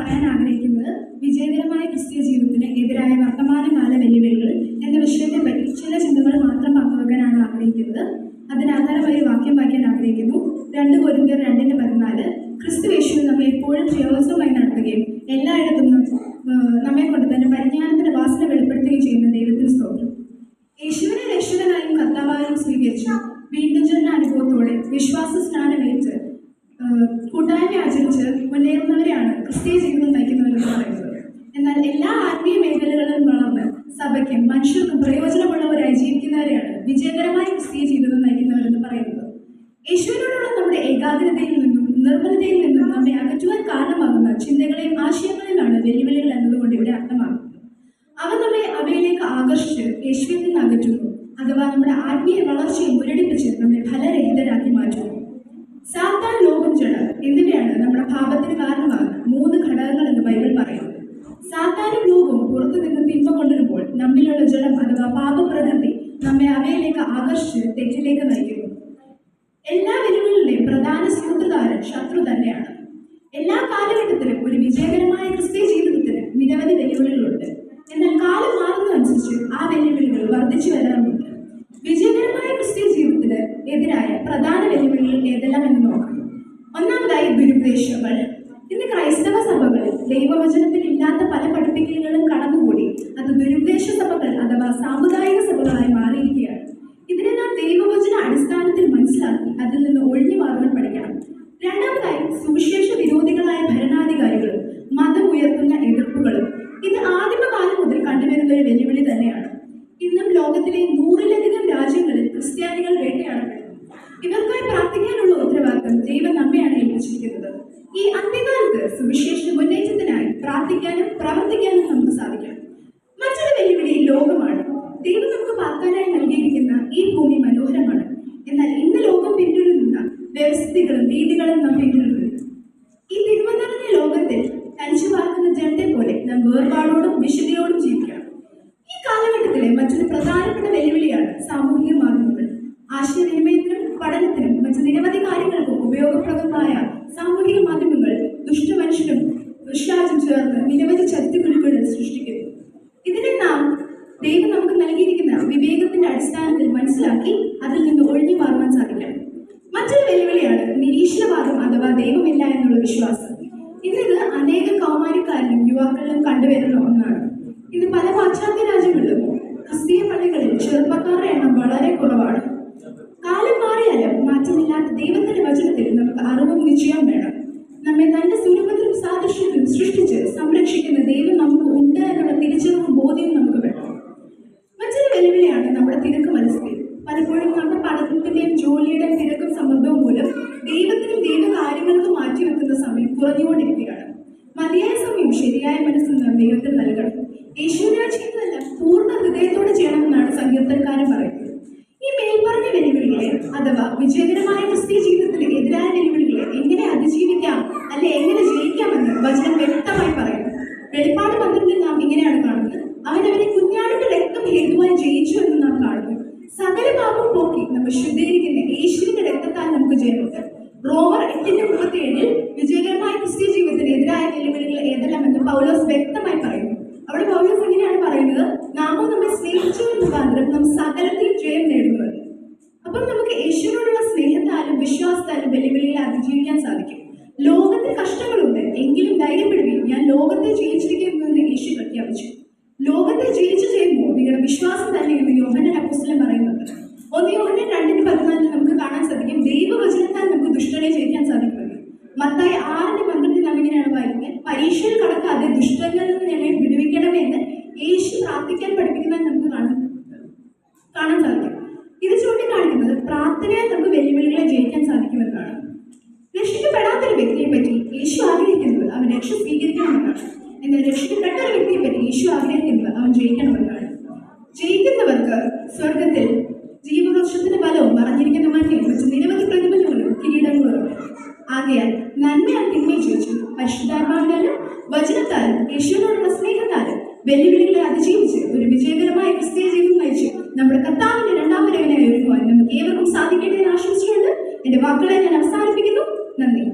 പറയാൻ ആഗ്രഹിക്കുന്നത് വിജയകരമായ ക്രിസ്തീയ ജീവിതത്തിന് എതിരായ വർത്തമാനകാല വെല്ലുവിളികൾ എന്ന വിഷയത്തെ പറ്റി ചില ചിന്തകൾ മാത്രം പങ്കുവെക്കാനാണ് ആഗ്രഹിക്കുന്നത്. അതിനാധാരമായി വാക്യം വായിക്കാൻ ആഗ്രഹിക്കുന്നു. 2 കൊരിന്ത്യർ 2:14. ക്രിസ്തുയേശുവിൽ നമ്മെ എപ്പോഴും പ്രയോജനമായി നടത്തുകയും എല്ലായിടത്തും നമ്മെ കൊണ്ട് തന്നെ പരിജ്ഞാനത്തിന്റെ വാസന വെളിപ്പെടുത്തുകയും ചെയ്യുന്ന ദൈവത്തിന് സ്തോത്രം. യേശുവിനെ രക്ഷകനായും കർത്താവായും സ്വീകരിച്ചു വീണ്ടും ജനന അനുഭവത്തോടെ വിശ്വാസ സ്നാനമേറ്റ് കൂട്ടായ്മ ആചരിച്ച് മുന്നേറുന്നവരെയാണ് ക്രിസ്തീയ ജീവിതം നയിക്കുന്നവരെന്ന് പറയുന്നത്. എന്നാൽ എല്ലാ ആത്മീയ മേഖലകളിലും വളർന്ന് സഭയ്ക്കും മനുഷ്യർക്കും പ്രയോജനമുള്ളവരായി ജീവിക്കുന്നവരെയാണ് വിജയകരമായ ക്രിസ്തീയ ജീവിതം നയിക്കുന്നവരെന്ന് പറയുന്നത്. യേശുവിനോടുള്ള നമ്മുടെ ഏകാഗ്രതയിൽ നിന്നും നിർമ്മലതയിൽ നിന്നും നമ്മെ അകറ്റുവാൻ കാരണമാകുന്ന ചിന്തകളെയും ആശയങ്ങളിലാണ് വെല്ലുവിളികൾ എന്നതുകൊണ്ട് ഇവിടെ അർത്ഥമാകുന്നത്. അവ നമ്മെ അവയിലേക്ക് ആകർഷിച്ച് യേശുവിൽ നിന്ന് അകറ്റുന്നു, അഥവാ നമ്മുടെ ആത്മീയ വളർച്ചയെ മുരടിപ്പിച്ച് നമ്മെ ഫലരഹിതരാക്കി മാറ്റുന്നു. സാത്താൻ, ലോകം, ജഡം എന്നിവയാണ് നമ്മുടെ പാപത്തിന് കാരണമാകുന്ന 3 ഘടകങ്ങൾ എന്ന് ബൈബിൾ പറയുന്നത്. സാത്താനും ലോകവും പുറത്തു നിന്ന് തിന്മ കൊണ്ടുവരുമ്പോൾ നമ്മിലുള്ള ജഡം അഥവാ പാപപ്രകൃതി നമ്മെ അവയിലേക്ക് ആകർഷിച്ച് തെറ്റിലേക്ക് നയിക്കുന്നു. എല്ലാ വെല്ലുവിളികളുടെയും പ്രധാന സൂത്രധാരൻ ശത്രു തന്നെയാണ്. എല്ലാ കാലഘട്ടത്തിലും ഒരു വിജയകരമായ ക്രിസ്തീയ ജീവിതത്തിന് നിരവധി വെല്ലുവിളികളുണ്ട്. എന്നാൽ കാലം മാറുന്നതനുസരിച്ച് ആ വെല്ലുവിളികൾ വർദ്ധിച്ചു വരാറുമുണ്ട്. വിജയകരമായ ക്രിസ്തീയ ജീവിതത്തിന് എതിരായ പ്രധാന വെല്ലുവിളികൾ ഏതെല്ലാം എന്ന് നോക്കാം. ഒന്നാമതായി ദുരുപദേശങ്ങൾ. ഇന്ന് ക്രൈസ്തവ സഭകളിൽ ദൈവവചനത്തിൽ ഇല്ലാത്ത പല പഠിപ്പിക്കലുകളും കടന്നുകൂടി അത് ദുരുപദേശ സഭകൾ അഥവാ സാമുദായിക സഭകളായി മാറിയിരിക്കുകയാണ്. ഇതിനെ നാം ദൈവവചന അടിസ്ഥാനത്തിൽ മനസ്സിലാക്കി അതിൽ നിന്ന് ഒഴിഞ്ഞു മാറുവാൻ പഠിക്കണം. രണ്ടാമതായി സുവിശേഷ വിരോധികളായ ഭരണാധികാരികളും മതം ഉയർത്തുന്ന എതിർപ്പുകളും. ഇത് ആദിമകാലം മുതൽ കണ്ടുവരുന്ന ഒരു വെല്ലുവിളി തന്നെയാണ്. ഇന്നും ലോകത്തിലെ 100-ലധികം രാജ്യങ്ങളിൽ ക്രിസ്ത്യാനികൾ വേട്ടയാടപ്പെടുന്നു. ഇവർക്കായി പ്രാർത്ഥിക്കാനുള്ള ഉത്തരവാദിത്തം ദൈവം നമ്മെയാണ് ഏൽപ്പിച്ചിരിക്കുന്നത്. ഈ അന്ത്യകാലത്ത് സുവിശേഷ മുന്നേറ്റത്തിനായി പ്രാർത്ഥിക്കാനും പ്രവർത്തിക്കാനും നമുക്ക് സാധിക്കണം. മറ്റൊരു വെല്ലുവിളി ലോകമാണ്. ദൈവം നമുക്ക് വാഗ്ദാനമായി നൽകിയിരിക്കുന്ന ഈ ഭൂമി മനോഹരമാണ്. എന്നാൽ ഇന്ന് ലോകം പിന്തുടരുന്ന വ്യവസ്ഥകളും രീതികളും നാം പിന്തുടരുന്നു. ഈ തിന്മ നിറഞ്ഞ ലോകത്തിൽ തനിച്ചു വാർക്കുന്ന ജനത്തെ പോലെ നാം വേർപാടോടും വിശുദ്ധിയോടും ജീവിക്കണം. ഈ കാലഘട്ടത്തിലെ മറ്റൊരു പ്രധാനപ്പെട്ട വെല്ലുവിളിയാണ് സാമൂഹിക മാധ്യമങ്ങൾ. ആശയവിനിമയത്തിനും പഠനത്തിനും മറ്റു നിരവധി കാര്യങ്ങൾക്കും ഉപയോഗപ്രദമായ സാമൂഹിക മാധ്യമങ്ങൾ ദുഷ്ടമനുഷ്യരും ദുഷ്ടാചും ചേർന്ന് നിരവധി ചതിക്കുഴികൾ സൃഷ്ടിക്കുന്നു. ഇതിനെ നാം ദൈവം നമുക്ക് നൽകിയിരിക്കുന്ന വിവേകത്തിന്റെ അടിസ്ഥാനത്തിൽ മനസ്സിലാക്കി അതിൽ നിന്ന് ഒഴിഞ്ഞു മാറുവാൻ സാധിക്കണം. മറ്റൊരു വെല്ലുവിളിയാണ് നിരീശ്വരവാദം അഥവാ ദൈവമില്ല എന്നുള്ള വിശ്വാസം. ഇന്നിത് അനേക കൗമാരക്കാരിലും യുവാക്കളിലും കണ്ടുവരുന്ന ഒന്നാണ്. ഇത് പല പാശ്ചാത്യ രാജ്യങ്ങളിലും ക്രിസ്തീയ പള്ളികളിൽ ചെറുപ്പക്കാരുടെ എണ്ണം വളരെ കുറവാണ്. കാലം മാറിയാലും മാറ്റമില്ലാത്ത ദൈവത്തിന്റെ വചനത്തിൽ നമുക്ക് അറിവും നിശ്ചയവും വേണം. നമ്മെ തന്റെ സ്വരൂപത്തിലും സാദൃശ്യത്തിലും സൃഷ്ടിച്ച് സംരക്ഷിക്കുന്ന ദൈവം നമുക്ക് ഉണ്ട് എന്നുള്ള തിരിച്ചറിവും ബോധ്യവും നമുക്ക് വേണം. മറ്റൊരു വെല്ലുവിളിയാണ് നമ്മുടെ തിരക്ക് മനസ്സിൽ. പലപ്പോഴും നമ്മുടെ പഠനത്തിന്റെയും ജോലിയുടെയും തിരക്കും സമ്മർദ്ദവും മൂലം ദൈവത്തിനും ദൈവകാര്യങ്ങൾക്കും മാറ്റിവെക്കുന്ന സമയം കുറഞ്ഞുകൊണ്ടിരിക്കുകയാണ്. മതിയായ സമയം ശരിയായ മനസ്സിൽ നാം ദൈവത്തിന് നൽകണം. യേശുരാജ്യത്തെല്ലാം പൂർണ്ണ ഹൃദയത്തോടെ ചെയ്യണമെന്നാണ് സങ്കീർത്തനക്കാരൻ പറയുന്നത്. ഈ മേൽപ്പറഞ്ഞ വെല്ലുവിളികളെ അഥവാ വിജയകരമായ ക്രിസ്തീയ ജീവിതത്തിന് എതിരായ വെല്ലുവിളികളെ എങ്ങനെ അതിജീവിക്കാം അല്ലെ എങ്ങനെ ജയിക്കാമെന്ന് വചനം വ്യക്തമായി പറയുന്നു. വെളിപ്പാട് 12 നാം ഇങ്ങനെയാണ് കാണുന്നത്. അവനവരെ കുഞ്ഞാടിന്റെ രക്തം ഹേതുവായി ജയിച്ചു എന്ന് നാം കാണുന്നു. സകല പാപം പോക്കി നമ്മെ ശുദ്ധീകരിക്കുന്ന യേശുവിന്റെ രക്തത്താൽ നമുക്ക് ജയമുണ്ട്. റോമർ 8:37 വിജയകരമായ ക്രിസ്തീയ ജീവിതത്തിന് എതിരായ വെല്ലുവിളികൾ ഏതെല്ലാം എന്ന് പൗലോസ് വ്യക്തമായി പറയുന്നു. അവിടെ പൗലോസ് എങ്ങനെയാണ് പറയുന്നത്? നാമോ നമ്മെ സ്നേഹിച്ചു മുഖാന്തരം നാം സകലത്തിൽ ജയം നേടുന്നത്. അപ്പം നമുക്ക് യേശുവിനോടുള്ള സ്നേഹത്താലും വിശ്വാസത്താലും വെല്ലുവിളികളെ അതിജീവിക്കാൻ സാധിക്കും. ലോകത്തിൽ കഷ്ടങ്ങളുണ്ട്, എങ്കിലും ധൈര്യപ്പെടുകയും ഞാൻ ലോകത്തെ ജയിച്ചിരിക്കുന്നു എന്ന് യേശു പ്രഖ്യാപിച്ചു. ലോകത്തെ ജയിച്ചു ചെയ്യുമ്പോൾ നിങ്ങളുടെ വിശ്വാസം തന്നെ എന്ന് യോഹന്നാൻ അപ്പോസ്തലൻ പറയുന്നുണ്ട്. 1 യോഹന്നാൻ 2:14 നമുക്ക് കാണാൻ സാധിക്കും ദൈവവചനത്താൽ നമുക്ക് ദുഷ്ടനെ ജയിക്കാൻ സാധിക്കുമെന്ന്. മത്തായി 6:12 നാം ഇങ്ങനെയാണ് വായിക്കുന്നത്. പരീക്ഷയിൽ കടക്കാതെ ദുഷ്ടങ്ങളിൽ നിന്ന് ഞങ്ങളെ വിടുവിക്കണമേ എന്ന് യേശു പ്രാർത്ഥിക്കാൻ പഠിപ്പിക്കുന്നത് നമുക്ക് കാണാൻ സാധിക്കും. ഇത് ചൂണ്ടിക്കാണിക്കുന്നത് പ്രാർത്ഥനയാൽ നമുക്ക് വെല്ലുവിളികളെ ജയിക്കാൻ സാധിക്കുമെന്നാണ്. രക്ഷിക്കപ്പെടാത്തൊരു വ്യക്തിയെ പറ്റി യേശു ആഗ്രഹിക്കുന്നത് അവൻ രക്ഷ സ്വീകരിക്കണമെന്നാണ്. എന്നാൽ രക്ഷിക്കപ്പെട്ട ഒരു വ്യക്തിയെ പറ്റി യേശു ആഗ്രഹിക്കുന്നത് അവൻ ജയിക്കണമെന്നാണ്. ജയിക്കുന്നവർക്ക് സ്വർഗത്തിൽ ജീവവൃക്ഷത്തിന്റെ ഫലവും മറഞ്ഞിരിക്കുന്ന മഞ്ഞയും മറ്റു നിരവധി പ്രതിഫലങ്ങളും കിരീടങ്ങളും. ആകയാൽ നന്മയാൽ തിന്മയെ ജയിച്ചു പരിശുദ്ധാത്മാവിനാലും വചനത്താലും യേശുവിനോടുള്ള സ്നേഹത്താലും വെല്ലുവിളികളെ അതിജീവിച്ച് ഒരു വിജയകരമായ ക്രിസ്തീയ ജീവിതം നയിച്ച് നമ്മുടെ കർത്താവിന്റെ 2ാം വരവിനായി ഒരുക്കുവാൻ നമുക്ക് ഏവർക്കും സാധിക്കട്ടെ എന്ന് ആശംസിച്ചുകൊണ്ട് എന്റെ വാക്കുകളെ ഞാൻ അവസാനിപ്പിക്കുന്നു. നന്ദി.